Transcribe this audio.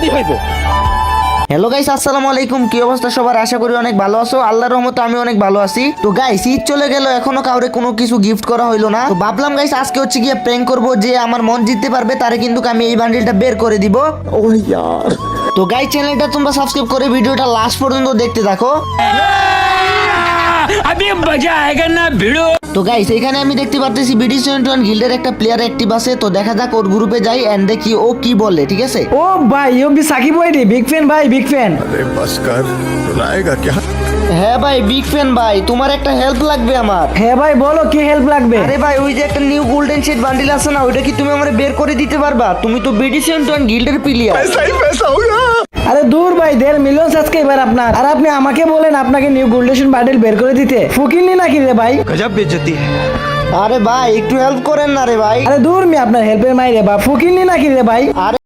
বাড়ি হইব। Hello guys, আসসালামু আলাইকুম। কি অবস্থা সবার? আশা করি অনেক ভালো আছো। আল্লাহর রহমতে আমি অনেক ভালো আছি। তো গাইস, ঈদ চলে গেল, এখনো কাউরে কোনো কিছু গিফট করা হইলো না। তো ভাবলাম গাইস, আজকে হচ্ছে গিয়ে প্র্যাঙ্ক করব, যে আমার মন জিততে পারবে তারে কিন্তু আমি এই বান্ডিলটা বের করে দিব। ও ইয়ার, তো গাইস, চ্যানেলটা তোমরা সাবস্ক্রাইব করে ভিডিওটা লাস্ট পর্যন্ত দেখতে থাকো। अभी मजा आएगा ना भिड़ो। তো গাইস, এখানে আমি দেখতে পারতেছি BD71 গিল্ডের একটা প্লেয়ার অ্যাক্টিভ আছে। তো দেখা যাক ওর গ্রুপে যাই এন্ড দেখি ও কি বলে, ঠিক আছে? ओ भाई यो भी साकिब भाई बिग फैन भाई बिग फैन। अरे बस कर, रुलाएगा क्या? হ্যাঁ ভাই, বিগ ফ্যান ভাই, তোমার একটা হেল্প লাগবে আমার। है भाई बोलो की हेल्प লাগবে? আরে ভাই, ওই যে একটা নিউ গোল্ডেন শেড বান্ডিল আছে না, ওইটা কি তুমি আমারে বের করে দিতে পারবা? তুমি তো BD71 গিল্ডের প্লেয়ার। पैसा ही पैसा होगा। আরে দূর ভাই, 1.5 মিলিয়ন সাবস্ক্রাইবার আপনার, আর আপনি আমাকে বলেন আপনাকে নিউ গোল্ডেশন বান্ডেল বের করে দিতে? ফুকিনি নাকি রে ভাই? गजब बेइज्जती है। আরে ভাই, একটু হেল্প করেন না রে ভাই। আরে দূর মি আপনার হেল্পের মাইরে বা ফুকিনি নাকি রে ভাই? আরে